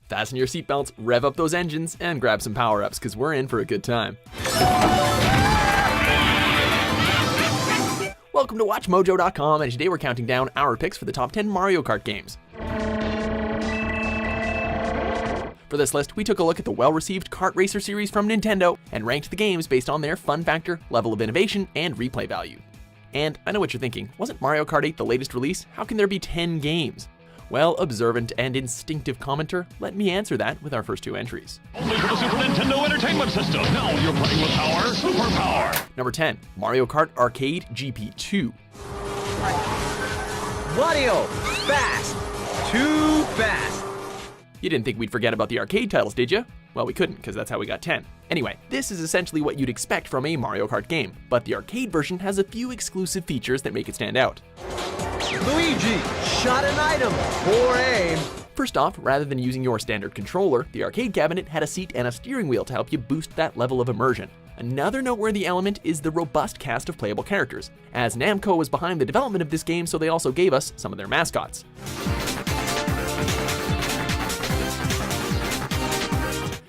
Fasten your seatbelts, rev up those engines, and grab some power-ups, because we're in for a good time. Welcome to WatchMojo.com, and today we're counting down our picks for the top 10 Mario Kart games. For this list, we took a look at the well-received Kart Racer series from Nintendo and ranked the games based on their fun factor, level of innovation, and replay value. And I know what you're thinking, wasn't Mario Kart 8 the latest release? How can there be 10 games? Well, observant and instinctive commenter, let me answer that with our first two entries. Only for the Super Nintendo Entertainment System. Now you're playing with power, superpower. Number 10, Mario Kart Arcade GP2. Mario, fast! Too fast! You didn't think we'd forget about the arcade titles, did you? Well, we couldn't, because that's how we got 10. Anyway, this is essentially what you'd expect from a Mario Kart game, but the arcade version has a few exclusive features that make it stand out. Luigi, shot an item, for aim. First off, rather than using your standard controller, the arcade cabinet had a seat and a steering wheel to help you boost that level of immersion. Another noteworthy element is the robust cast of playable characters, as Namco was behind the development of this game, so they also gave us some of their mascots.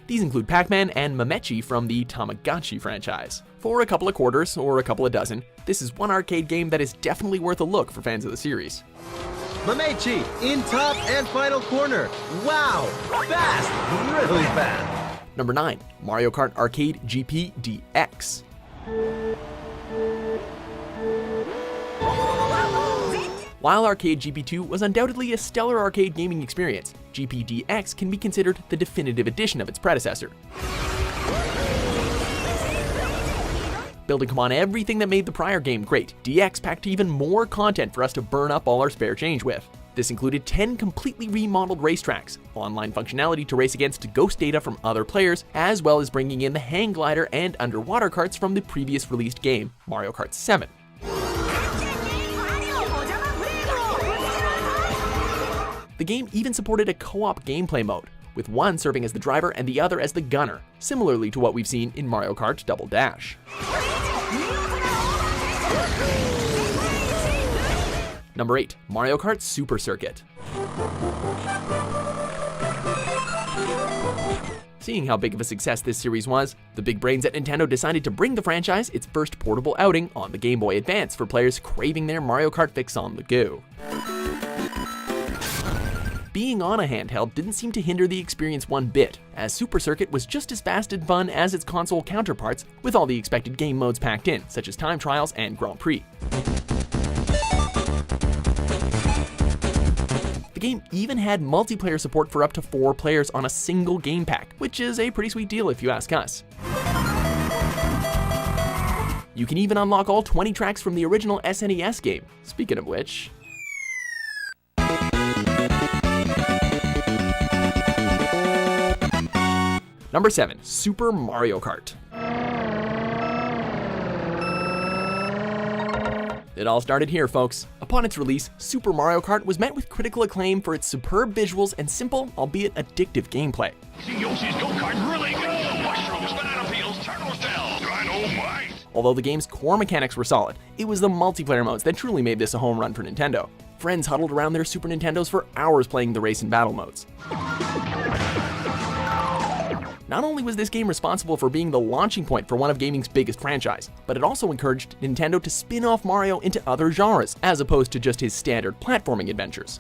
These include Pac-Man and Mamechi from the Tamagotchi franchise. For a couple of quarters, or a couple of dozen, this is one arcade game that is definitely worth a look for fans of the series. Mamechi, in top and final corner. Wow, fast, really fast. Number 9, Mario Kart Arcade GP DX. While Arcade GP2 was undoubtedly a stellar arcade gaming experience, GPDX can be considered the definitive edition of its predecessor. Building upon everything that made the prior game great, DX packed even more content for us to burn up all our spare change with. This included 10 completely remodeled racetracks, online functionality to race against ghost data from other players, as well as bringing in the hang glider and underwater carts from the previous released game, Mario Kart 7. The game even supported a co-op gameplay mode, with one serving as the driver and the other as the gunner, similarly to what we've seen in Mario Kart Double Dash. Number 8, Mario Kart Super Circuit. Seeing how big of a success this series was, the big brains at Nintendo decided to bring the franchise its first portable outing on the Game Boy Advance for players craving their Mario Kart fix on the go. Being on a handheld didn't seem to hinder the experience one bit, as Super Circuit was just as fast and fun as its console counterparts, with all the expected game modes packed in, such as Time Trials and Grand Prix. The game even had multiplayer support for up to 4 players on a single game pack, which is a pretty sweet deal if you ask us. You can even unlock all 20 tracks from the original SNES game, speaking of which. Number 7, Super Mario Kart. It all started here, folks. Upon its release, Super Mario Kart was met with critical acclaim for its superb visuals and simple, albeit addictive gameplay. See Yoshi's go-kart really go. Mushrooms, banana peels, turtle shells, dynamite. Although the game's core mechanics were solid, it was the multiplayer modes that truly made this a home run for Nintendo. Friends huddled around their Super Nintendos for hours playing the race and battle modes. Not only was this game responsible for being the launching point for one of gaming's biggest franchise, but it also encouraged Nintendo to spin off Mario into other genres, as opposed to just his standard platforming adventures.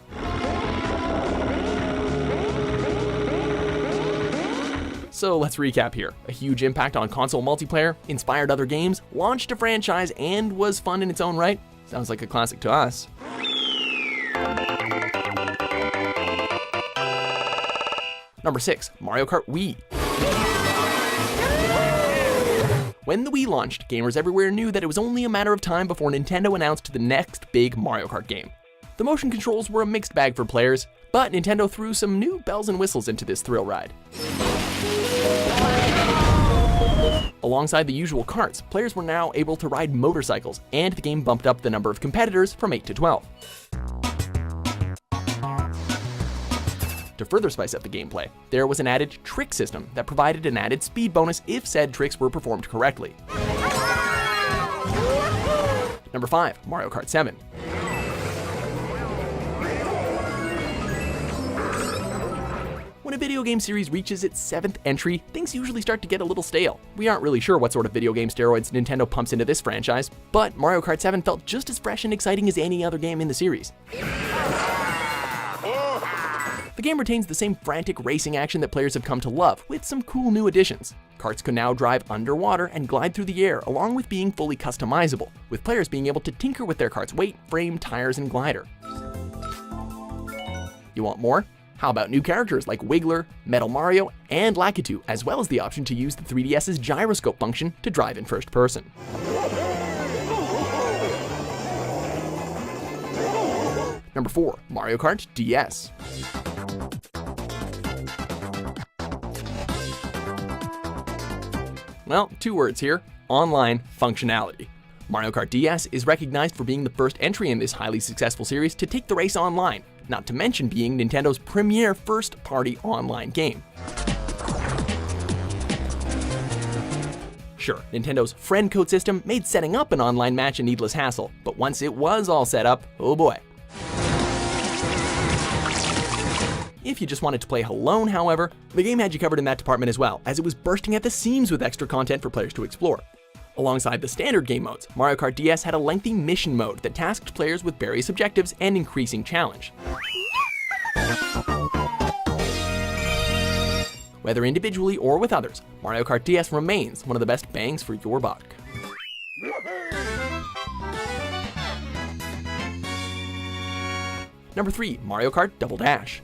So let's recap here. A huge impact on console multiplayer, inspired other games, launched a franchise, and was fun in its own right. Sounds like a classic to us. Number 6, Mario Kart Wii. When the Wii launched, gamers everywhere knew that it was only a matter of time before Nintendo announced the next big Mario Kart game. The motion controls were a mixed bag for players, but Nintendo threw some new bells and whistles into this thrill ride. Alongside the usual karts, players were now able to ride motorcycles, and the game bumped up the number of competitors from 8 to 12. To further spice up the gameplay, there was an added trick system that provided an added speed bonus if said tricks were performed correctly. Number 5, Mario Kart 7. When a video game series reaches its 7th entry, things usually start to get a little stale. We aren't really sure what sort of video game steroids Nintendo pumps into this franchise, but Mario Kart 7 felt just as fresh and exciting as any other game in the series. The game retains the same frantic racing action that players have come to love, with some cool new additions. Karts can now drive underwater and glide through the air, along with being fully customizable, with players being able to tinker with their kart's weight, frame, tires, and glider. You want more? How about new characters like Wiggler, Metal Mario, and Lakitu, as well as the option to use the 3DS's gyroscope function to drive in first person. Number 4, Mario Kart DS. Well, 2 words here: online functionality. Mario Kart DS is recognized for being the first entry in this highly successful series to take the race online, not to mention being Nintendo's premier first-party online game. Sure, Nintendo's friend code system made setting up an online match a needless hassle, but once it was all set up, oh boy. If you just wanted to play alone, however, the game had you covered in that department as well, as it was bursting at the seams with extra content for players to explore. Alongside the standard game modes, Mario Kart DS had a lengthy mission mode that tasked players with various objectives and increasing challenge. Whether individually or with others, Mario Kart DS remains one of the best bangs for your buck. Number 3, Mario Kart Double Dash.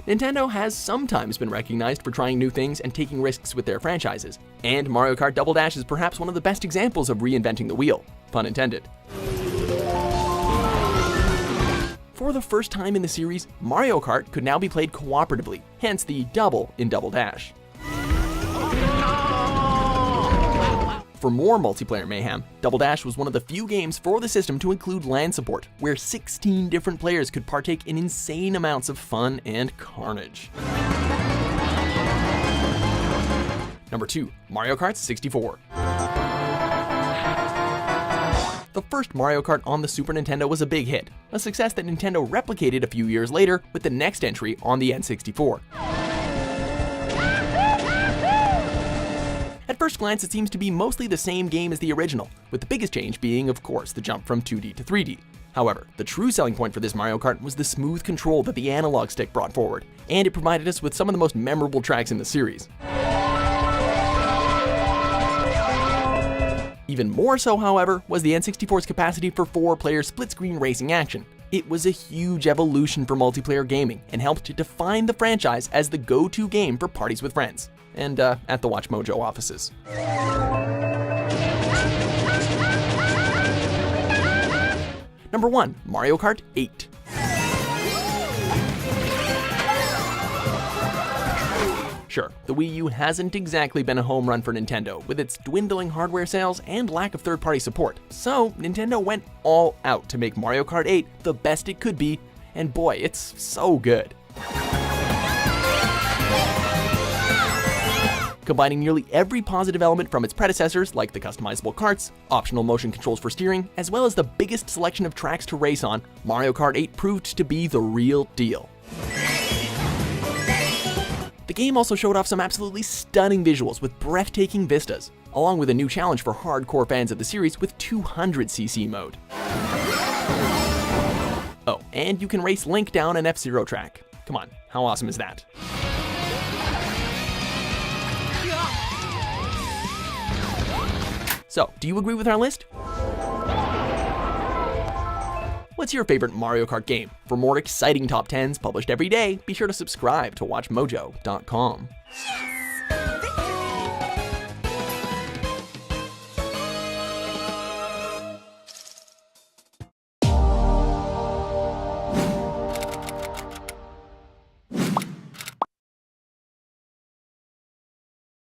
Nintendo has sometimes been recognized for trying new things and taking risks with their franchises, and Mario Kart Double Dash is perhaps one of the best examples of reinventing the wheel, pun intended. For the first time in the series, Mario Kart could now be played cooperatively, hence the double in Double Dash. For more multiplayer mayhem, Double Dash was one of the few games for the system to include LAN support, where 16 different players could partake in insane amounts of fun and carnage. Number 2, Mario Kart 64. The first Mario Kart on the Super Nintendo was a big hit, a success that Nintendo replicated a few years later with the next entry on the N64. At first glance, it seems to be mostly the same game as the original, with the biggest change being, of course, the jump from 2D to 3D. However, the true selling point for this Mario Kart was the smooth control that the analog stick brought forward, and it provided us with some of the most memorable tracks in the series. Even more so, however, was the N64's capacity for 4-player split-screen racing action. It was a huge evolution for multiplayer gaming, and helped to define the franchise as the go-to game for parties with friends, and at the Watch Mojo offices. Number 1, Mario Kart 8. Sure, the Wii U hasn't exactly been a home run for Nintendo, with its dwindling hardware sales and lack of third-party support. So, Nintendo went all out to make Mario Kart 8 the best it could be, and boy, it's so good. Combining nearly every positive element from its predecessors, like the customizable karts, optional motion controls for steering, as well as the biggest selection of tracks to race on, Mario Kart 8 proved to be the real deal. The game also showed off some absolutely stunning visuals with breathtaking vistas, along with a new challenge for hardcore fans of the series with 200cc mode. Oh, and you can race Link down an F-Zero track. Come on, how awesome is that? So, do you agree with our list? What's your favorite Mario Kart game? For more exciting top 10s published every day, be sure to subscribe to WatchMojo.com.